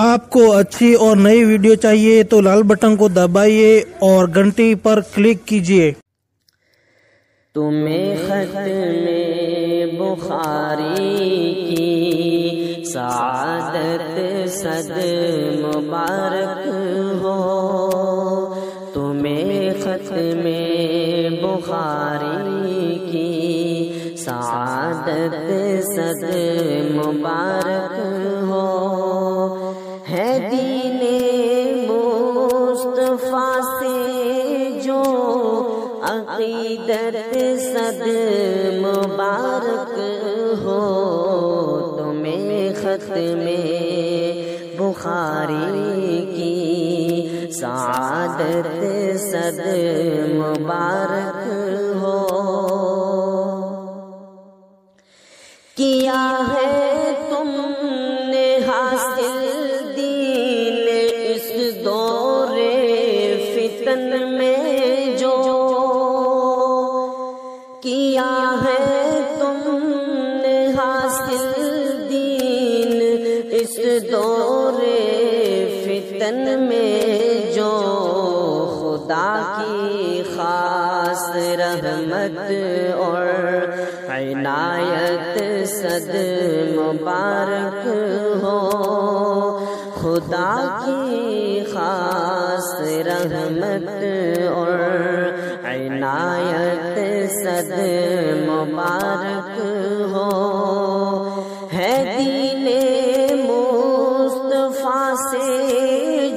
آپ کو اچھی اور نئی ویڈیو چاہیے تو لال بٹن کو دبائیے اور گھنٹی پر کلک کیجیے۔ تمہیں ختم بخاری کی سعادت صد مبارک ہو، تمہیں ختم بخاری کی سعادت صد مبارک ہو، ہے دین مصطفیٰ سے جو عقیدت صد مبارک ہو، تمہیں ختم بخاری کی سعادت صد مبارک ہو۔ کیا ہے تم نے حاصل دین اس دور فتن میں جو، کیا ہے تم نے حاصل دین اس دور فتن میں جو، خدا کی خاص رحمت اور عنایت صد مبارک ہو، خدا کی خاص رحمت اور عنایت صد مبارک ہو، ہے دین مصطفیٰ سے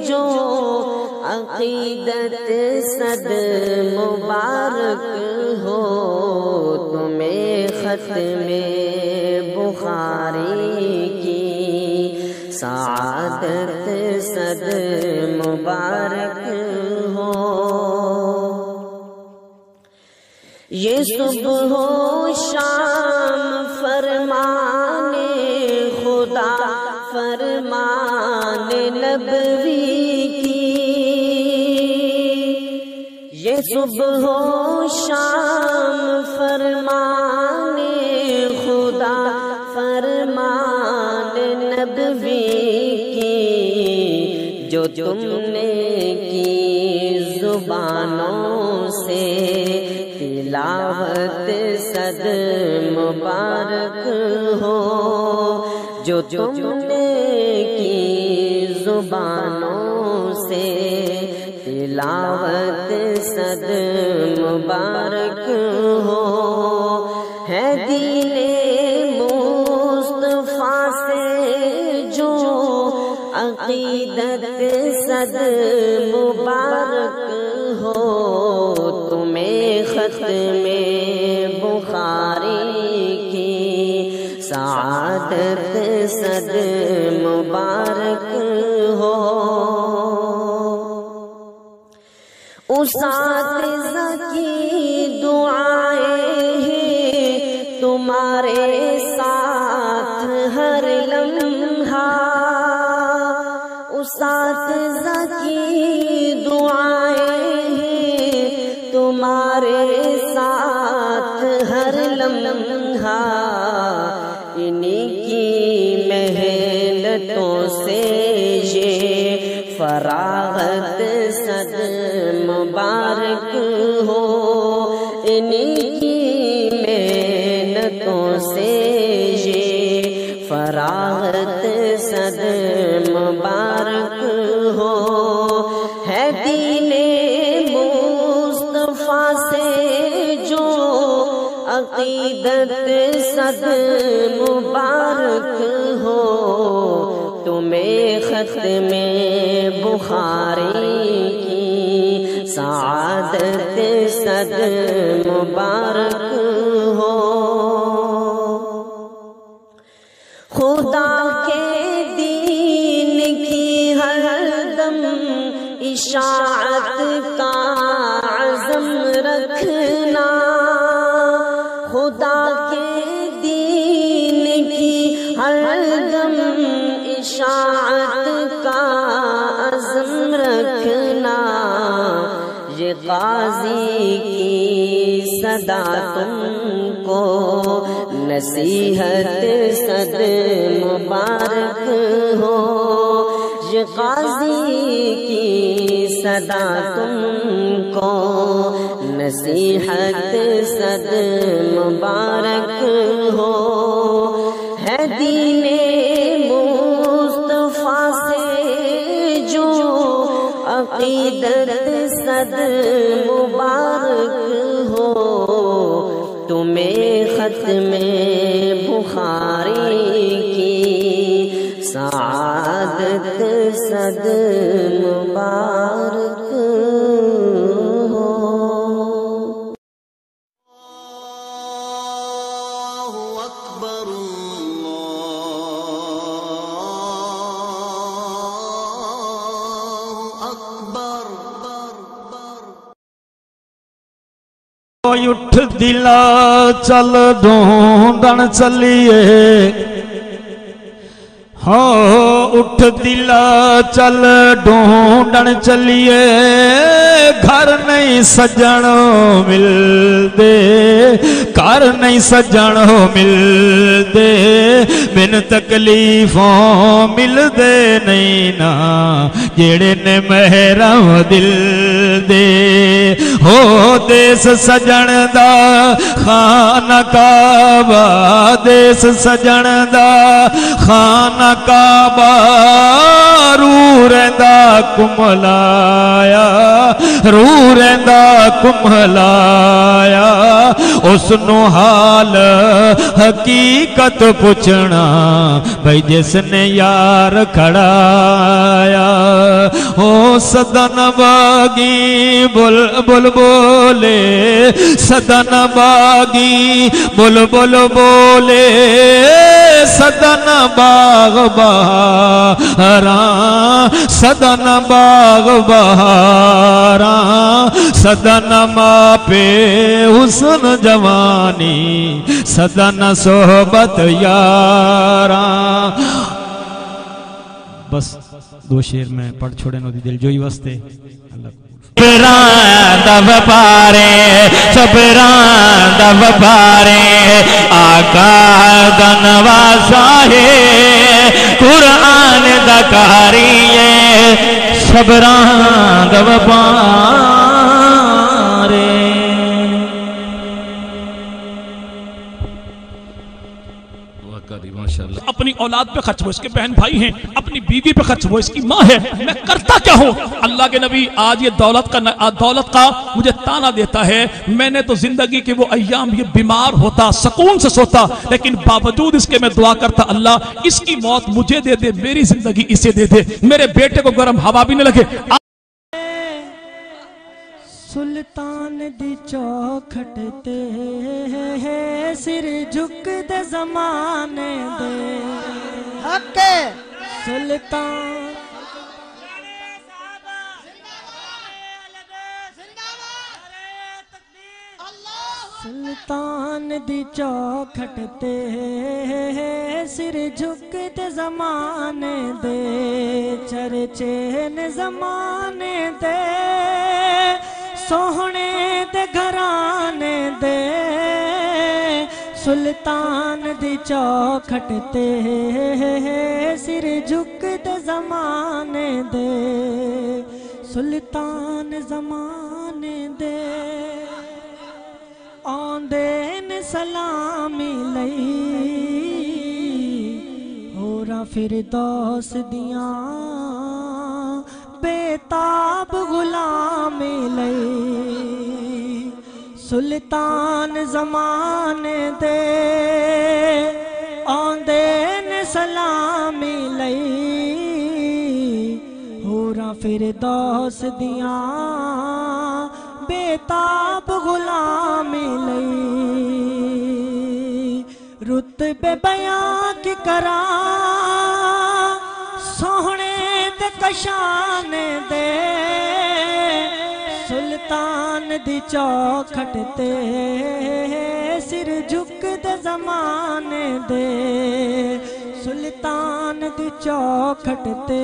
جو عقیدت صد مبارک ہو، تمہیں ختم بخاری کی سعادت صد مبارک ہو۔ یہ صبح و شام فرمان خدا فرمان نبوی کی، یہ صبح و شام فرمان خدا فرمان نبوی کی، جو تم نے کی زبانوں سے تلاوت صد مبارک ہو، جو تم نے کی زبانوں سے تلاوت صد مبارک ہو، ہے دین مصطفیٰ سے جو عقیدت صد مبارک ہو، تمہیں ختم بخاری کی سعادت صد مبارک ہو۔ اساتذہ کی دعائیں ہیں تمہارے ساتھ ہر لمحہ، اساتذہ کی دعائیں ہیں تمہارے ساتھ ہر لمحہ، انہی کی محنتوں سے یہ فراغت صد مبارک ہو، انہی کی محنتوں سے یہ فراغت صد مبارک ہو، ہے دین مصطفیٰ سے جو عقیدت صد مبارک ہو، تمہیں ختم بخاری کی سعادت صد مبارک ہو۔ خدا کے دین کی ہر دم اشاعت کا عزم رکھنا، خدا کے دین کی ہر دم اشاعت کا عزم رکھنا، یہ قاضی کی صدا تم کو نصیحت صد مبارک ہو، مجھ قاضی کی صدا تم کو نصیحت صد مبارک ہو، ہے دین مصطفیٰ سے جو عقیدت صد مبارک ہو، تمہیں ختم بخاری کی سعادت صد مبارک ہو۔ اللہ اکبر اللہ اکبر۔ اٹھ دلا چل ڈھونڈن چلیے، ہاں اٹھ دلا چل ڈھونڈن چلیے، گھر نہیں سجن ملدے، گھر نہیں سجن ملدے، بن تکلیفوں ملدے نہیں نا جیڑے نے محرم دل دے، ہو دیس سجن دا خانہ کعبہ، دیس سجن دا خانہ کعبہ، رو رہندا کملایا، رو رہندا کملایا، اس نو حال حقیقت پوچھنا بھئی جس نے یار کھڑایا، او صدن باغی بل بل بولے، صدن باغی بل بل بولے، صدن باغ بہاراں، صدن باغ بہاراں، صدن ماں پہ حسن جوانی، صدن صحبت یاراں۔ بس دو شعر میں پڑھ چھوڑے نو دی دل جوئی واسطے صبران دو پارے، صبران دو پارے، آقا دا نوازا ہے، قرآن دا کاری ہے، صبران دو پارے۔ اپنی اولاد پہ خرچ وہ اس کے بہن بھائی ہیں، اپنی بیوی پہ خرچ وہ اس کی ماں ہے، میں کرتا کیا ہوں؟ اللہ کے نبی آج یہ دولت کا مجھے تانا دیتا ہے، میں نے تو زندگی کے وہ ایام یہ بیمار ہوتا، سکون سے سوتا، لیکن باوجود اس کے میں دعا کرتا اللہ اس کی موت مجھے دے دے، میری زندگی اسے دے دے، میرے بیٹے کو گرم ہوا بھی نہ لگے۔ سلطان دی چوکھٹ تے سر جھک دے زمانے دے، حق سلطان سلطان دی چوکھٹ تے سر جھک دے زمانے دے، چرچے نے زمانے دے، سوہنے دے گھرانے دے، سلطان دی چوکھٹ تے سر جھک دے زمانے دے، سلطان زمانے دے، آندین سلامی لئی، ہورا فردوس دیاں بےتاب غلامی لئی، سلطان زمانے دے، آندین سلامی لئی، ہورا فردوس دیاں بےتاب غلامی لئی، رتبے بیان کی کراں سوہنے تے کشانے دے، سلطان دی چوکھٹ تے سر جھک دے زمانے دے، سلطان دی چوکھٹ تے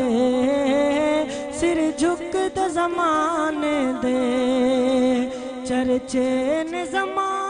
سر جھک دے زمانے دے، چرچے نے زمانے